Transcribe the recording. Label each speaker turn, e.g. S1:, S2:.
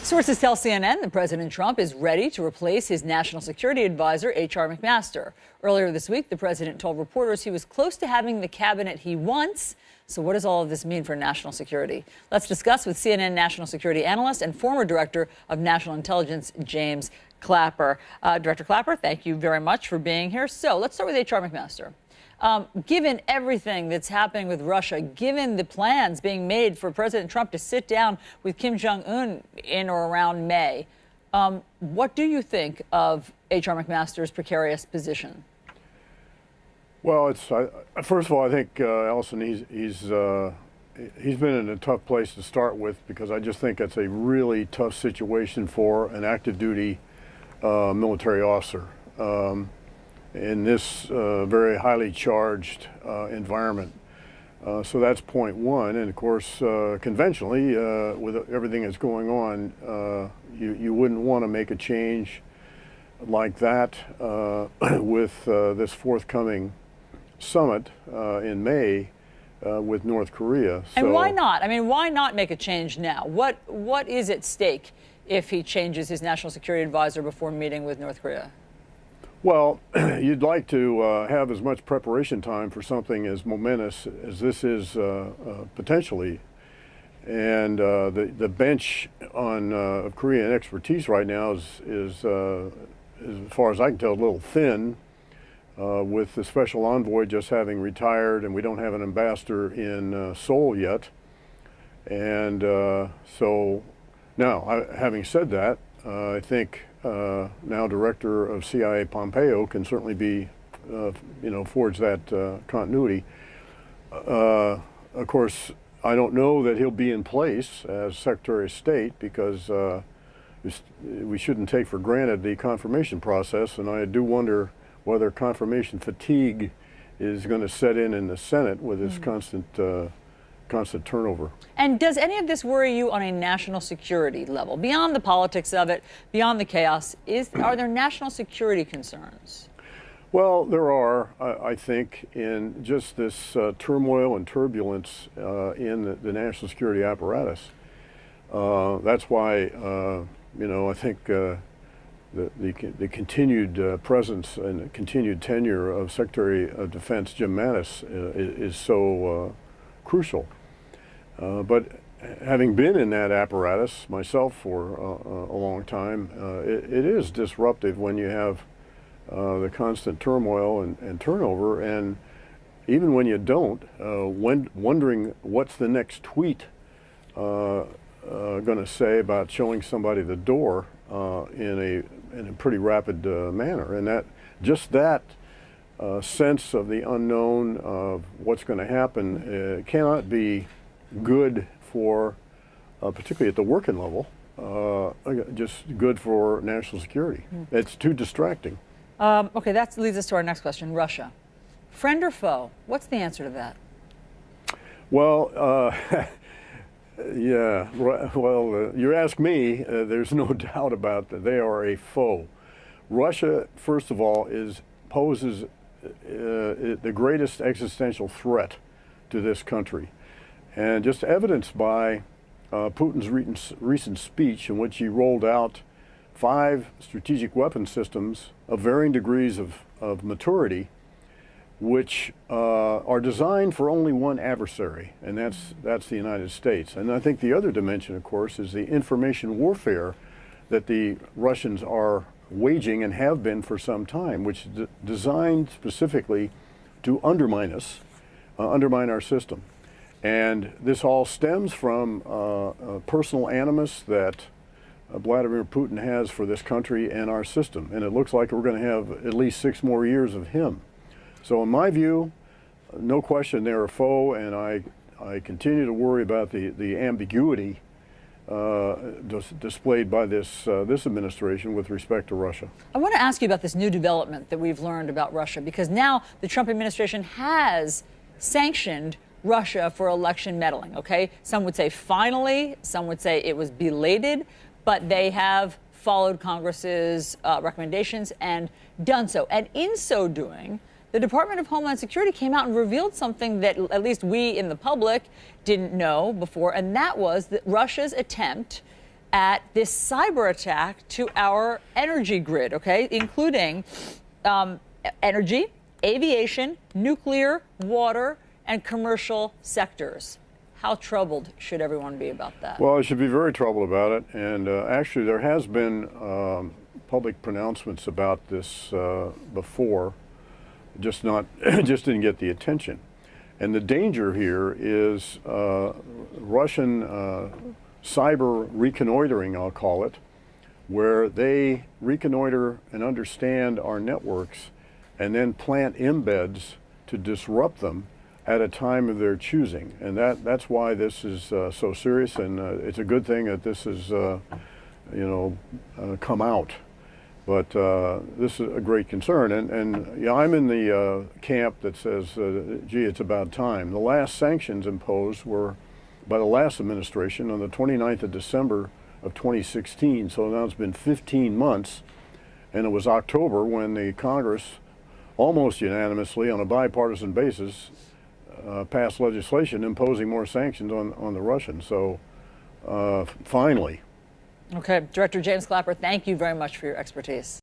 S1: Sources tell CNN that President Trump is ready to replace his national security advisor, H.R. McMaster. Earlier this week, the president told reporters he was close to having the cabinet he wants. So what does all of this mean for national security? Let's discuss with CNN national security analyst and former director of national intelligence, James Clapper. Director Clapper, thank you very much for being here. So let's start with H.R. McMaster. Given everything that's happening with Russia, given the plans being made for President Trump to sit down with Kim Jong-un in or around May, what do you think of H.R. McMaster's precarious position?
S2: Well, first of all, I think, Allison, he's been in a tough place to start with, because I just think it's a really tough situation for an active duty military officer. In this very highly charged environment. So that's point one. And of course, conventionally, with everything that's going on, you wouldn't want to make a change like that with this forthcoming summit in May with North Korea.
S1: And why not? I mean, why not make a change now? What is at stake if he changes his national security advisor before meeting with North Korea?
S2: Well, you'd like to have as much preparation time for something as momentous as this is potentially. And the bench on of Korean expertise right now is, as far as I can tell, a little thin, with the special envoy just having retired, and we don't have an ambassador in Seoul yet. And so now, having said that, I think now Director of CIA Pompeo can certainly be, forge that continuity. Of course, I don't know that he'll be in place as Secretary of State, because we shouldn't take for granted the confirmation process, and I do wonder whether confirmation fatigue is going to set in the Senate with this constant turnover.
S1: And does any of this worry you on a national security level? Beyond the politics of it, beyond the chaos, are there national security concerns?
S2: Well, there are, I think, in just this turmoil and turbulence in the national security apparatus. That's why, I think the continued presence and continued tenure of Secretary of Defense Jim Mattis is so crucial. But having been in that apparatus myself for a long time, it is disruptive when you have the constant turmoil and turnover, and even when you don't, wondering what's the next tweet going to say about showing somebody the door in a pretty rapid manner. And that sense of the unknown of what's going to happen cannot be good for, particularly at the working level, just good for national security. It's too distracting.
S1: Okay, that leads us to our next question, Russia. Friend or foe? What's the answer to that?
S2: Well, yeah, well, you ask me, there's no doubt about that. They are a foe. Russia, first of all, poses the greatest existential threat to this country. And just evidenced by Putin's recent speech, in which he rolled out 5 strategic weapon systems of varying degrees of maturity, which are designed for only one adversary, and that's the United States. And I think the other dimension, of course, is the information warfare that the Russians are waging and have been for some time, which is designed specifically to undermine us, undermine our system. And this all stems from personal animus that Vladimir Putin has for this country and our system. And it looks like we're going to have at least 6 more years of him. So in my view, no question they're a foe, and I continue to worry about the ambiguity displayed by this administration with respect to Russia.
S1: I want to ask you about this new development that we've learned about Russia, because now the Trump administration has sanctioned Russia for election meddling, okay? Some would say finally, some would say it was belated, but they have followed Congress's recommendations and done so. And in so doing, the Department of Homeland Security came out and revealed something that at least we in the public didn't know before, and that was that Russia's attempt at this cyber attack to our energy grid, okay, including energy, aviation, nuclear, water, and commercial sectors. How troubled should everyone be about that?
S2: Well, I should be very troubled about it. And actually, there has been public pronouncements about this before, just didn't get the attention. And the danger here is Russian cyber reconnoitering, I'll call it, where they reconnoiter and understand our networks and then plant embeds to disrupt them at a time of their choosing. And that's why this is so serious, and it's a good thing that this has come out. But this is a great concern, and yeah, I'm in the camp that says, gee, it's about time. The last sanctions imposed were by the last administration on the 29th of December of 2016, so now it's been 15 months, and it was October when the Congress, almost unanimously on a bipartisan basis, passed legislation imposing more sanctions on the Russians. So finally.
S1: Okay, Director James Clapper, thank you very much for your expertise.